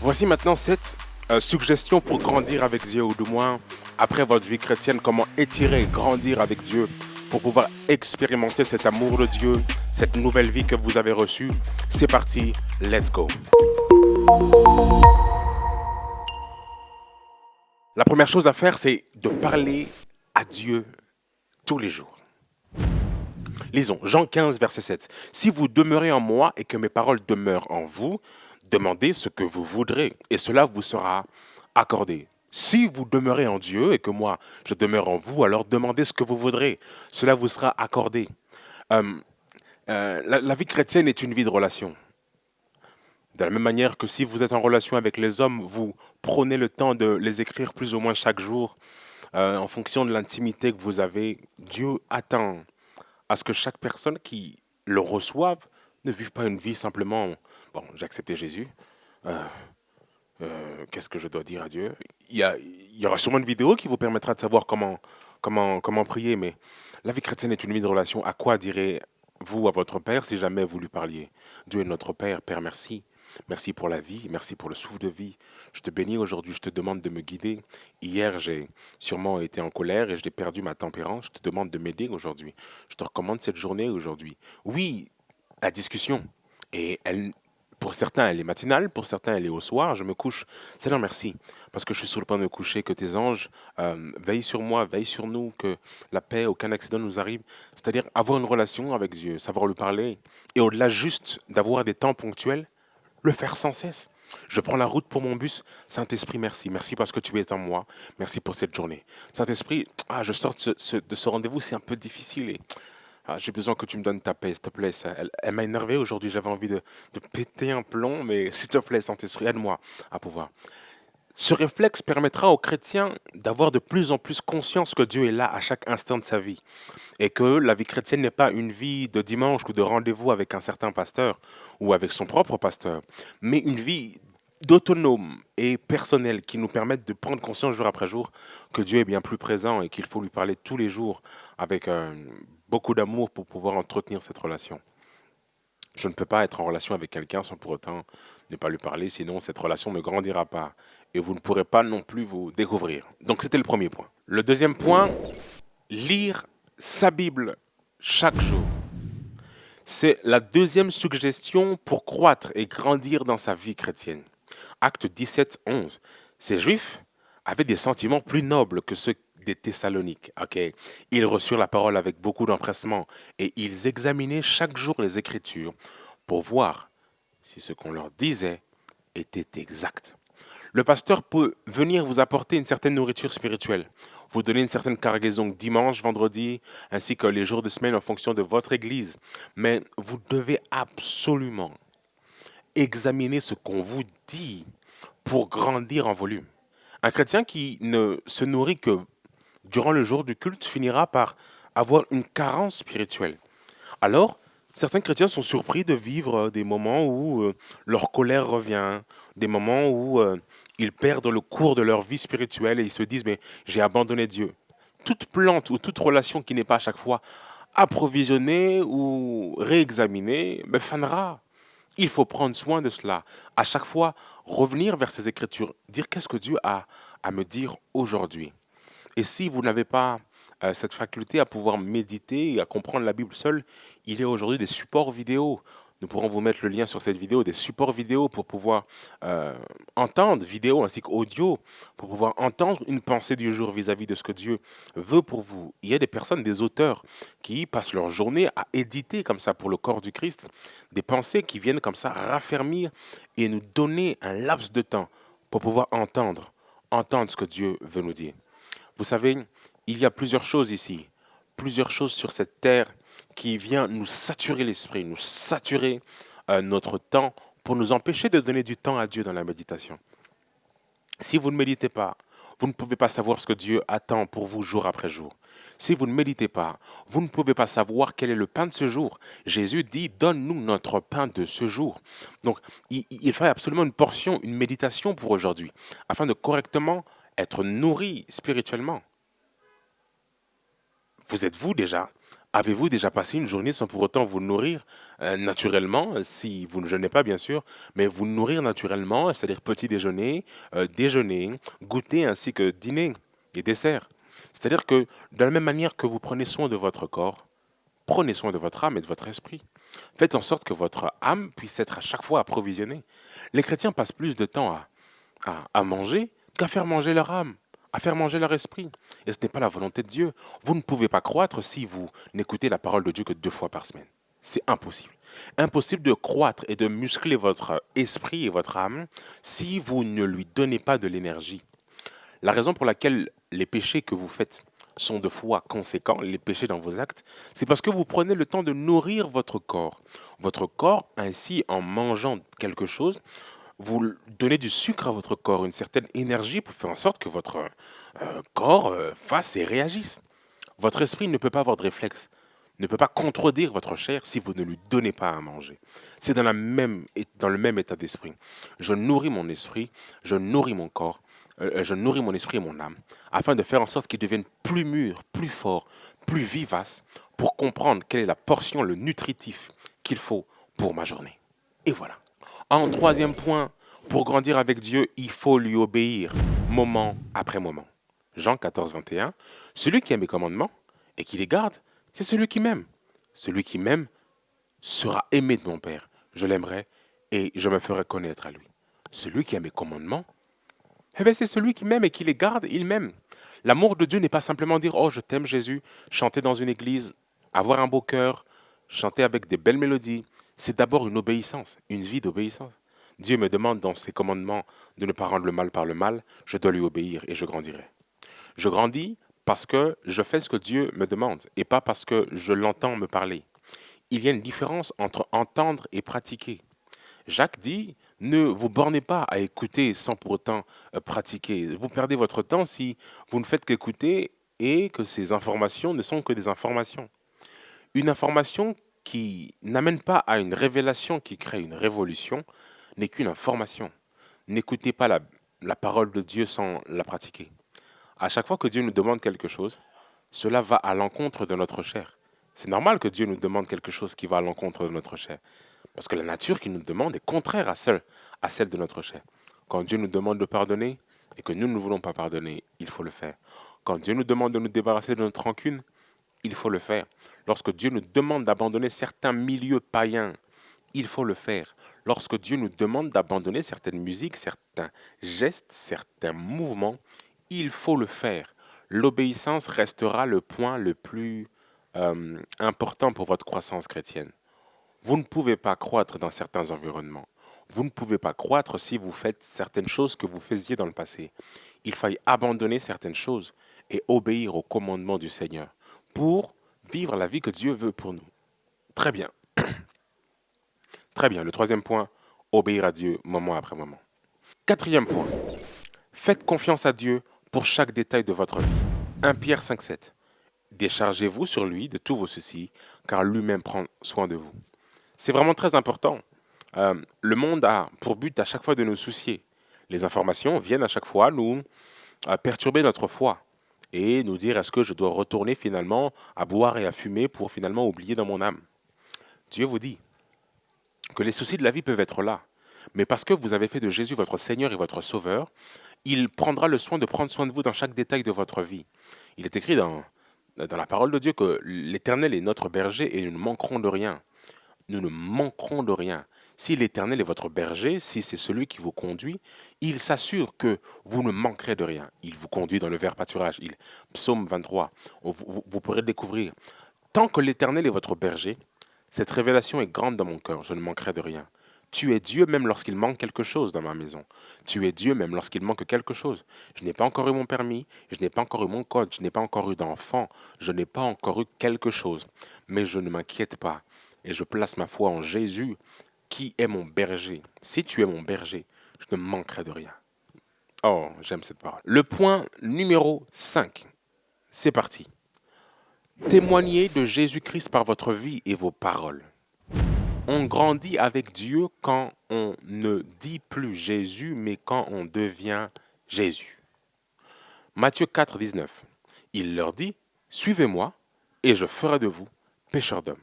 Voici maintenant 7 suggestions pour grandir avec Dieu, ou du moins, après votre vie chrétienne, comment étirer, grandir avec Dieu pour pouvoir expérimenter cet amour de Dieu, cette nouvelle vie que vous avez reçue. C'est parti, let's go. La première chose à faire, c'est de parler à Dieu tous les jours. Lisons Jean 15, verset 7. Si vous demeurez en moi et que mes paroles demeurent en vous, demandez ce que vous voudrez et cela vous sera accordé. Si vous demeurez en Dieu et que moi je demeure en vous, alors demandez ce que vous voudrez. Cela vous sera accordé. Euh, la vie chrétienne est une vie de relation. De la même manière que si vous êtes en relation avec les hommes, vous prenez le temps de les écrire plus ou moins chaque jour en fonction de l'intimité que vous avez. Dieu attend à ce que chaque personne qui le reçoive ne vive pas une vie simplement, bon, j'ai accepté Jésus, euh, qu'est-ce que je dois dire à Dieu? Il y aura sûrement une vidéo qui vous permettra de savoir comment prier, mais la vie chrétienne est une vie de relation. À quoi direz-vous à votre Père si jamais vous lui parliez? Dieu est notre Père. Père, merci. Merci pour la vie, merci pour le souffle de vie. Je te bénis aujourd'hui, je te demande de me guider. Hier, j'ai sûrement été en colère et j'ai perdu ma tempérance. Je te demande de m'aider aujourd'hui. Je te recommande cette journée aujourd'hui. Oui, la discussion. Et elle, pour certains, elle est matinale, pour certains, elle est au soir. Je me couche. Seigneur, merci, parce que je suis sur le point de me coucher. Que tes anges veillent sur moi, veillent sur nous, que la paix, aucun accident nous arrive. C'est-à-dire avoir une relation avec Dieu, savoir lui parler. Et au-delà juste d'avoir des temps ponctuels, le faire sans cesse. Je prends la route pour mon bus. Saint-Esprit, merci. Merci parce que tu es en moi. Merci pour cette journée. Saint-Esprit, je sors de ce rendez-vous, c'est un peu difficile. Et, j'ai besoin que tu me donnes ta paix, s'il te plaît. Elle m'a énervé aujourd'hui. J'avais envie de péter un plomb, mais s'il te plaît, Saint-Esprit, aide-moi à pouvoir. Ce réflexe permettra aux chrétiens d'avoir de plus en plus conscience que Dieu est là à chaque instant de sa vie et que la vie chrétienne n'est pas une vie de dimanche ou de rendez-vous avec un certain pasteur ou avec son propre pasteur, mais une vie d'autonome et personnelle qui nous permette de prendre conscience jour après jour que Dieu est bien plus présent et qu'il faut lui parler tous les jours avec beaucoup d'amour pour pouvoir entretenir cette relation. Je ne peux pas être en relation avec quelqu'un sans pour autant ne pas lui parler, sinon cette relation ne grandira pas et vous ne pourrez pas non plus vous découvrir. Donc c'était le premier point. Le deuxième point, lire sa Bible chaque jour. C'est la deuxième suggestion pour croître et grandir dans sa vie chrétienne. Acte 17, 11. Ces Juifs avaient des sentiments plus nobles que ceux des Thessaloniques. Okay? Ils reçurent la parole avec beaucoup d'empressement et ils examinaient chaque jour les Écritures pour voir si ce qu'on leur disait était exact. Le pasteur peut venir vous apporter une certaine nourriture spirituelle, vous donner une certaine cargaison dimanche, vendredi, ainsi que les jours de semaine en fonction de votre église. Mais vous devez absolument examiner ce qu'on vous dit pour grandir en volume. Un chrétien qui ne se nourrit que durant le jour du culte finira par avoir une carence spirituelle. Alors, certains chrétiens sont surpris de vivre des moments où leur colère revient, des moments où ils perdent le cours de leur vie spirituelle et ils se disent, mais j'ai abandonné Dieu. Toute plante ou toute relation qui n'est pas à chaque fois approvisionnée ou réexaminée fanera. Il faut prendre soin de cela. À chaque fois, revenir vers ces Écritures, dire qu'est-ce que Dieu a à me dire aujourd'hui. Et si vous n'avez pas cette faculté à pouvoir méditer et à comprendre la Bible seule, il y a aujourd'hui des supports vidéo. Nous pourrons vous mettre le lien sur cette vidéo, des supports vidéo pour pouvoir entendre, vidéo ainsi qu'audio, pour pouvoir entendre une pensée du jour vis-à-vis de ce que Dieu veut pour vous. Il y a des personnes, des auteurs, qui passent leur journée à éditer comme ça pour le corps du Christ, des pensées qui viennent comme ça raffermir et nous donner un laps de temps pour pouvoir entendre ce que Dieu veut nous dire. Vous savez, il y a plusieurs choses ici, plusieurs choses sur cette terre qui viennent nous saturer l'esprit, nous saturer notre temps pour nous empêcher de donner du temps à Dieu dans la méditation. Si vous ne méditez pas, vous ne pouvez pas savoir ce que Dieu attend pour vous jour après jour. Si vous ne méditez pas, vous ne pouvez pas savoir quel est le pain de ce jour. Jésus dit, donne-nous notre pain de ce jour. Donc, il faut absolument une portion, une méditation pour aujourd'hui, afin de correctement être nourri spirituellement. Vous êtes-vous déjà Avez-vous déjà passé une journée sans pour autant vous nourrir naturellement, si vous ne jeûnez pas bien sûr, mais vous nourrir naturellement, c'est-à-dire petit déjeuner, déjeuner, goûter ainsi que dîner et dessert. C'est-à-dire que de la même manière que vous prenez soin de votre corps, prenez soin de votre âme et de votre esprit. Faites en sorte que votre âme puisse être à chaque fois approvisionnée. Les chrétiens passent plus de temps à manger qu'à faire manger leur âme, à faire manger leur esprit. Et ce n'est pas la volonté de Dieu. Vous ne pouvez pas croître si vous n'écoutez la parole de Dieu que 2 fois par semaine. C'est impossible. Impossible de croître et de muscler votre esprit et votre âme si vous ne lui donnez pas de l'énergie. La raison pour laquelle les péchés que vous faites sont de fois conséquents, les péchés dans vos actes, c'est parce que vous prenez le temps de nourrir votre corps. Votre corps, ainsi, en mangeant quelque chose, vous donnez du sucre à votre corps, une certaine énergie pour faire en sorte que votre corps fasse et réagisse. Votre esprit ne peut pas avoir de réflexe, ne peut pas contredire votre chair si vous ne lui donnez pas à manger. C'est dans le même état d'esprit. Je nourris mon esprit, je nourris mon corps, je nourris mon esprit et mon âme, afin de faire en sorte qu'ils deviennent plus mûrs, plus forts, plus vivaces, pour comprendre quelle est la portion, le nutritif qu'il faut pour ma journée. Et voilà. En troisième point, pour grandir avec Dieu, il faut lui obéir, moment après moment. Jean 14, 21. Celui qui a mes commandements et qui les garde, c'est celui qui m'aime. Celui qui m'aime sera aimé de mon Père. Je l'aimerai et je me ferai connaître à lui. Celui qui a mes commandements, eh bien, c'est celui qui m'aime et qui les garde, il m'aime. L'amour de Dieu n'est pas simplement dire oh je t'aime Jésus, chanter dans une église, avoir un beau cœur, chanter avec des belles mélodies. C'est d'abord une obéissance, une vie d'obéissance. Dieu me demande dans ses commandements de ne pas rendre le mal par le mal, je dois lui obéir et je grandirai. Je grandis parce que je fais ce que Dieu me demande et pas parce que je l'entends me parler. Il y a une différence entre entendre et pratiquer. Jacques dit, ne vous bornez pas à écouter sans pour autant pratiquer. Vous perdez votre temps si vous ne faites qu'écouter et que ces informations ne sont que des informations. Une information qui n'amène pas à une révélation qui crée une révolution n'est qu'une information. N'écoutez pas la parole de Dieu sans la pratiquer. À chaque fois que Dieu nous demande quelque chose, cela va à l'encontre de notre chair. C'est normal que Dieu nous demande quelque chose qui va à l'encontre de notre chair. Parce que la nature qu'il nous demande est contraire à celle de notre chair. Quand Dieu nous demande de pardonner et que nous ne voulons pas pardonner, il faut le faire. Quand Dieu nous demande de nous débarrasser de notre rancune, il faut le faire. Lorsque Dieu nous demande d'abandonner certains milieux païens, il faut le faire. Lorsque Dieu nous demande d'abandonner certaines musiques, certains gestes, certains mouvements, il faut le faire. L'obéissance restera le point le plus important pour votre croissance chrétienne. Vous ne pouvez pas croître dans certains environnements. Vous ne pouvez pas croître si vous faites certaines choses que vous faisiez dans le passé. Il faille abandonner certaines choses et obéir aux commandements du Seigneur pour vivre la vie que Dieu veut pour nous. Très bien. Très bien. Le troisième point, obéir à Dieu moment après moment. Quatrième point, faites confiance à Dieu pour chaque détail de votre vie. 1 Pierre 5,7. Déchargez-vous sur lui de tous vos soucis, car lui-même prend soin de vous. C'est vraiment très important. Le monde a pour but à chaque fois de nous soucier. Les informations viennent à chaque fois nous perturber notre foi et nous dire est-ce que je dois retourner finalement à boire et à fumer pour finalement oublier dans mon âme. Dieu vous dit que les soucis de la vie peuvent être là, mais parce que vous avez fait de Jésus votre Seigneur et votre Sauveur, il prendra le soin de prendre soin de vous dans chaque détail de votre vie. Il est écrit dans la parole de Dieu que l'Éternel est notre berger et nous ne manquerons de rien. Nous ne manquerons de rien. Si l'Éternel est votre berger, si c'est celui qui vous conduit, il s'assure que vous ne manquerez de rien. Il vous conduit dans le vert pâturage. Psaume 23, vous pourrez le découvrir. Tant que l'Éternel est votre berger, cette révélation est grande dans mon cœur, je ne manquerai de rien. Tu es Dieu même lorsqu'il manque quelque chose dans ma maison. Tu es Dieu même lorsqu'il manque quelque chose. Je n'ai pas encore eu mon permis, je n'ai pas encore eu mon code, je n'ai pas encore eu d'enfant, je n'ai pas encore eu quelque chose. Mais je ne m'inquiète pas et je place ma foi en Jésus qui est mon berger. Si tu es mon berger, je ne manquerai de rien. Oh, j'aime cette parole. Le point numéro 5. C'est parti. Témoignez de Jésus-Christ par votre vie et vos paroles. On grandit avec Dieu quand on ne dit plus Jésus, mais quand on devient Jésus. Matthieu 4, 19. Il leur dit, suivez-moi, et je ferai de vous pécheurs d'hommes.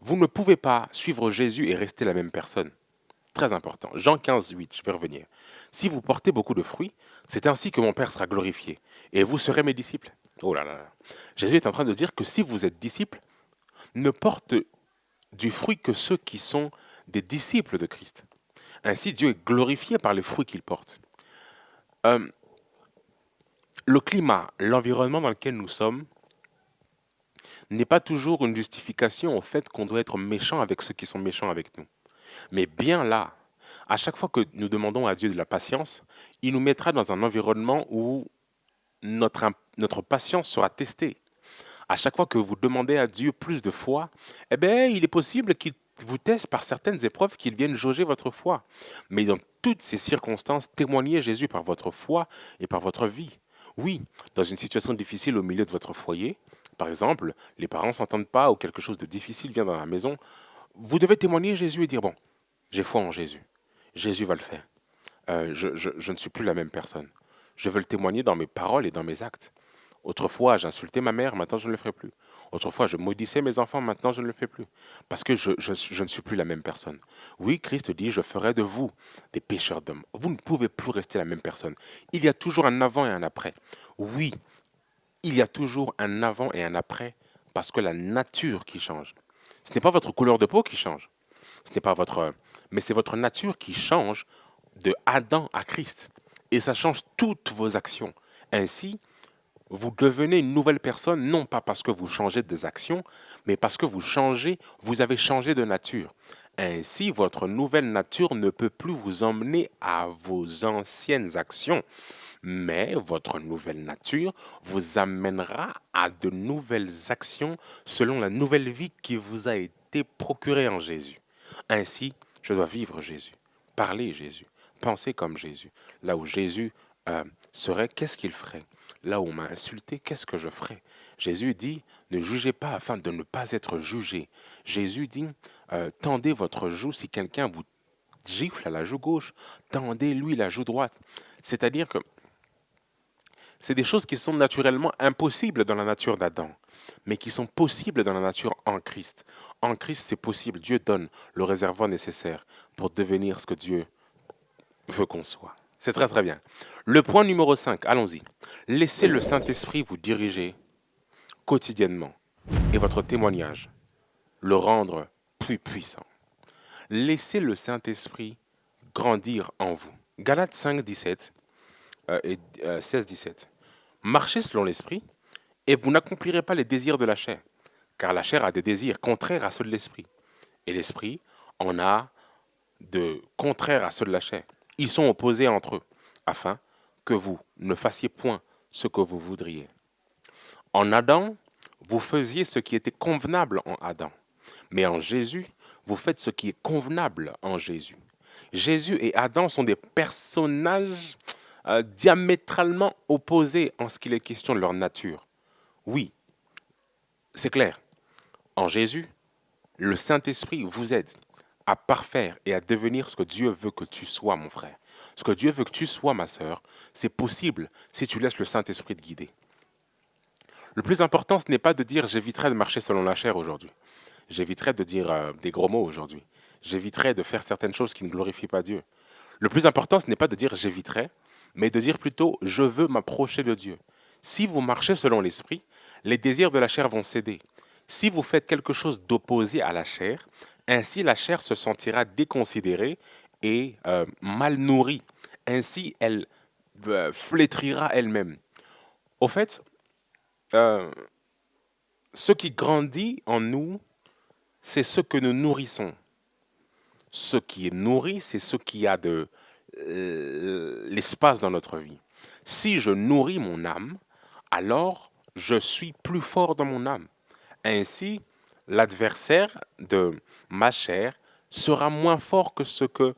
Vous ne pouvez pas suivre Jésus et rester la même personne. Très important. Jean 15, 8, je vais revenir. Si vous portez beaucoup de fruits, c'est ainsi que mon Père sera glorifié, et vous serez mes disciples. Oh là là là. Jésus est en train de dire que si vous êtes disciples, ne portent du fruit que ceux qui sont des disciples de Christ. Ainsi, Dieu est glorifié par les fruits qu'il porte. Le climat, l'environnement dans lequel nous sommes, n'est pas toujours une justification au fait qu'on doit être méchant avec ceux qui sont méchants avec nous. Mais bien là, à chaque fois que nous demandons à Dieu de la patience, il nous mettra dans un environnement où notre patience sera testée. À chaque fois que vous demandez à Dieu plus de foi, eh bien, il est possible qu'il vous teste par certaines épreuves qu'il vienne jauger votre foi. Mais dans toutes ces circonstances, témoignez Jésus par votre foi et par votre vie. Oui, dans une situation difficile au milieu de votre foyer, par exemple, les parents ne s'entendent pas ou quelque chose de difficile vient dans la maison, vous devez témoigner Jésus et dire, bon, j'ai foi en Jésus. Jésus va le faire. Je ne suis plus la même personne. Je veux le témoigner dans mes paroles et dans mes actes. Autrefois, j'insultais ma mère, maintenant je ne le ferai plus. Autrefois, je maudissais mes enfants, maintenant je ne le fais plus. Parce que je ne suis plus la même personne. Oui, Christ dit, je ferai de vous des pécheurs d'hommes. Vous ne pouvez plus rester la même personne. Il y a toujours un avant et un après. Oui, il y a toujours un avant et un après parce que la nature qui change. Ce n'est pas votre couleur de peau qui change. Ce n'est pas votre... Mais c'est votre nature qui change de Adam à Christ. Et ça change toutes vos actions. Ainsi, vous devenez une nouvelle personne, non pas parce que vous changez des actions, mais parce que vous avez changé de nature. Ainsi, votre nouvelle nature ne peut plus vous emmener à vos anciennes actions, mais votre nouvelle nature vous amènera à de nouvelles actions selon la nouvelle vie qui vous a été procurée en Jésus. Ainsi, je dois vivre Jésus, parler Jésus, penser comme Jésus. Là où Jésus serait, qu'est-ce qu'il ferait? Là où on m'a insulté, qu'est-ce que je ferais? Jésus dit, ne jugez pas afin de ne pas être jugé. Jésus dit, tendez votre joue si quelqu'un vous gifle à la joue gauche, tendez-lui la joue droite. C'est-à-dire que c'est des choses qui sont naturellement impossibles dans la nature d'Adam, mais qui sont possibles dans la nature en Christ. En Christ, c'est possible. Dieu donne le réservoir nécessaire pour devenir ce que Dieu veut qu'on soit. C'est très très bien. Le point numéro 5, allons-y. Laissez le Saint-Esprit vous diriger quotidiennement et votre témoignage le rendre plus puissant. Laissez le Saint-Esprit grandir en vous. Galates 5, 17 et 16, 17. Marchez selon l'Esprit et vous n'accomplirez pas les désirs de la chair, car la chair a des désirs contraires à ceux de l'Esprit. Et l'Esprit en a de contraires à ceux de la chair. Ils sont opposés entre eux, afin que vous ne fassiez point ce que vous voudriez. En Adam, vous faisiez ce qui était convenable en Adam. Mais en Jésus, vous faites ce qui est convenable en Jésus. Jésus et Adam sont des personnages diamétralement opposés en ce qu'il est question de leur nature. Oui, c'est clair. En Jésus, le Saint-Esprit vous aide à parfaire et à devenir ce que Dieu veut que tu sois, mon frère. Ce que Dieu veut que tu sois, ma sœur, c'est possible si tu laisses le Saint-Esprit te guider. Le plus important, ce n'est pas de dire « j'éviterai de marcher selon la chair aujourd'hui ». J'éviterai de dire des gros mots aujourd'hui. J'éviterai de faire certaines choses qui ne glorifient pas Dieu. Le plus important, ce n'est pas de dire « j'éviterai », mais de dire plutôt « je veux m'approcher de Dieu ». Si vous marchez selon l'Esprit, les désirs de la chair vont céder. Si vous faites quelque chose d'opposé à la chair, ainsi la chair se sentira déconsidérée et mal nourrie. Ainsi, elle flétrira elle-même. Au fait, ce qui grandit en nous, c'est ce que nous nourrissons. Ce qui est nourri, c'est ce qui a de l'espace dans notre vie. Si je nourris mon âme, alors je suis plus fort dans mon âme. Ainsi, l'adversaire de ma chair sera moins fort que ce que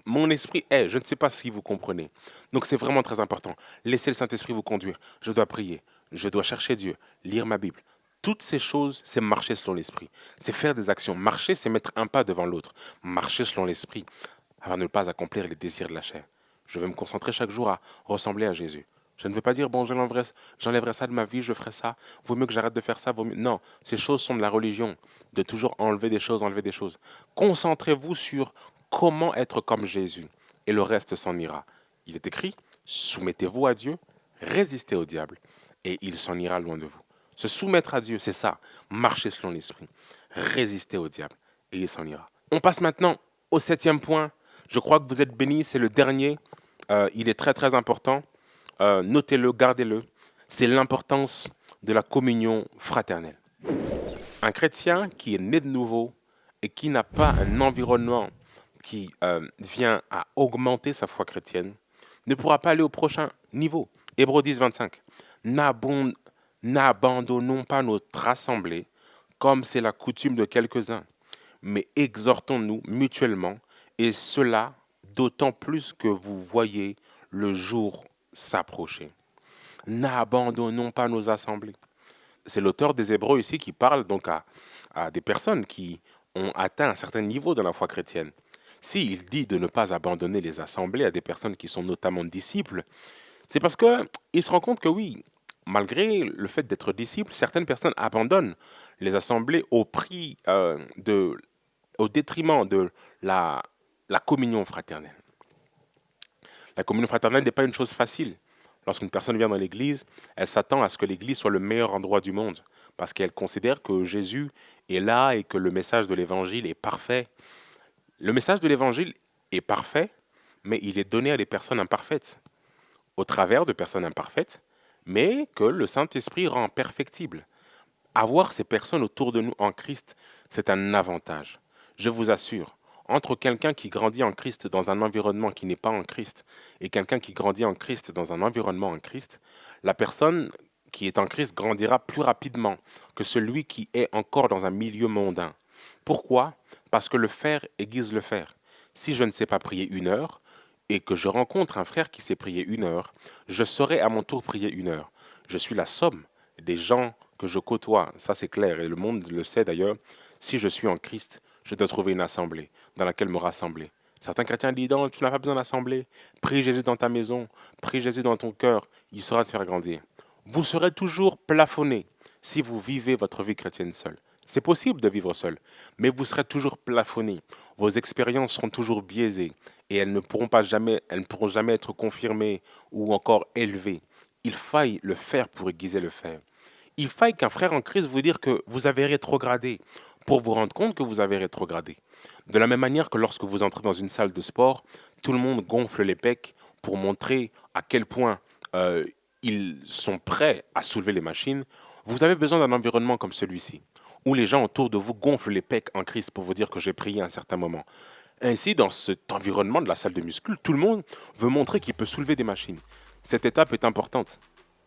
mon esprit est. Je ne sais pas si vous comprenez. Donc c'est vraiment très important. Laissez le Saint-Esprit vous conduire. Je dois prier, je dois chercher Dieu, lire ma Bible. Toutes ces choses, c'est marcher selon l'Esprit. C'est faire des actions. Marcher, c'est mettre un pas devant l'autre. Marcher selon l'Esprit, afin de ne pas accomplir les désirs de la chair. Je veux me concentrer chaque jour à ressembler à Jésus. Je ne veux pas dire, bon, j'enlèverai ça de ma vie, je ferai ça, vaut mieux que j'arrête de faire ça, vaut mieux. Non, ces choses sont de la religion, de toujours enlever des choses, enlever des choses. Concentrez-vous sur comment être comme Jésus, et le reste s'en ira. Il est écrit, soumettez-vous à Dieu, résistez au diable, et il s'en ira loin de vous. Se soumettre à Dieu, c'est ça, marcher selon l'esprit, résister au diable, et il s'en ira. On passe maintenant au 7e point. Je crois que vous êtes bénis, c'est le dernier. Il est très très important. Notez-le, gardez-le. C'est l'importance de la communion fraternelle. Un chrétien qui est né de nouveau et qui n'a pas un environnement qui vient à augmenter sa foi chrétienne ne pourra pas aller au prochain niveau. Hébreux 10, 25. N'abandonnons pas notre assemblée comme c'est la coutume de quelques-uns, mais exhortons-nous mutuellement, et cela d'autant plus que vous voyez le jour s'approcher. N'abandonnons pas nos assemblées. C'est l'auteur des Hébreux ici qui parle donc à des personnes qui ont atteint un certain niveau dans la foi chrétienne. S'il dit de ne pas abandonner les assemblées à des personnes qui sont notamment disciples, c'est parce qu'il se rend compte que oui, malgré le fait d'être disciple, certaines personnes abandonnent les assemblées au détriment de la communion fraternelle. La communion fraternelle n'est pas une chose facile. Lorsqu'une personne vient dans l'église, elle s'attend à ce que l'église soit le meilleur endroit du monde, parce qu'elle considère que Jésus est là et que le message de l'évangile est parfait. Le message de l'évangile est parfait, mais il est donné à des personnes imparfaites, au travers de personnes imparfaites, mais que le Saint-Esprit rend perfectible. Avoir ces personnes autour de nous en Christ, c'est un avantage. Je vous assure, entre quelqu'un qui grandit en Christ dans un environnement qui n'est pas en Christ et quelqu'un qui grandit en Christ dans un environnement en Christ, la personne qui est en Christ grandira plus rapidement que celui qui est encore dans un milieu mondain. Pourquoi? Parce que le faire aiguise le faire. Si je ne sais pas prier 1 heure et que je rencontre un frère qui sait prier 1 heure, je saurai à mon tour prier 1 heure. Je suis la somme des gens que je côtoie, ça c'est clair, et le monde le sait d'ailleurs. Si je suis en Christ, je dois trouver une assemblée dans laquelle me rassembler. Certains chrétiens disent, non, tu n'as pas besoin d'assemblée, prie Jésus dans ta maison, prie Jésus dans ton cœur, il saura te faire grandir. Vous serez toujours plafonné si vous vivez votre vie chrétienne seul. C'est possible de vivre seul, mais vous serez toujours plafonné. Vos expériences seront toujours biaisées et elles ne pourront jamais être confirmées ou encore élevées. Il faille le faire pour aiguiser le faire. Il faille qu'un frère en Christ vous dise que vous avez rétrogradé pour vous rendre compte que vous avez rétrogradé. De la même manière que lorsque vous entrez dans une salle de sport, tout le monde gonfle les pecs pour montrer à quel point ils sont prêts à soulever les machines. Vous avez besoin d'un environnement comme celui-ci, où les gens autour de vous gonflent les pecs en Christ pour vous dire que j'ai prié à un certain moment. Ainsi, dans cet environnement de la salle de muscu, tout le monde veut montrer qu'il peut soulever des machines. Cette étape est importante,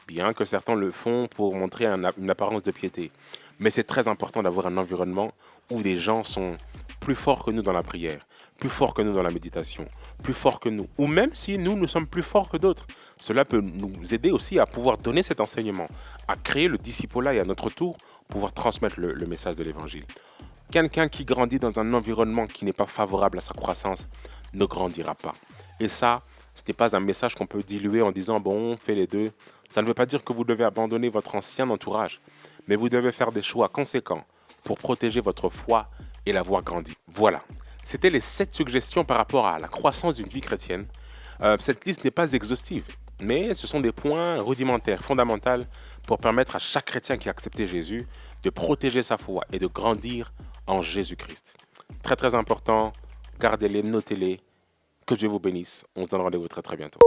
bien que certains le font pour montrer une apparence de piété. Mais c'est très important d'avoir un environnement où les gens sont plus forts que nous dans la prière, plus forts que nous dans la méditation, plus forts que nous, ou même si nous sommes plus forts que d'autres. Cela peut nous aider aussi à pouvoir donner cet enseignement, à créer le discipolat et à notre tour, pouvoir transmettre le message de l'Évangile. Quelqu'un qui grandit dans un environnement qui n'est pas favorable à sa croissance ne grandira pas. Et ça, ce n'est pas un message qu'on peut diluer en disant « bon, on fait les deux ». Ça ne veut pas dire que vous devez abandonner votre ancien entourage, mais vous devez faire des choix conséquents pour protéger votre foi et la voir grandir. Voilà, c'était les 7 suggestions par rapport à la croissance d'une vie chrétienne. Cette liste n'est pas exhaustive, mais ce sont des points rudimentaires, fondamentaux, pour permettre à chaque chrétien qui a accepté Jésus de protéger sa foi et de grandir en Jésus-Christ. Très très important, gardez-les, notez-les. Que Dieu vous bénisse. On se donne rendez-vous très très bientôt.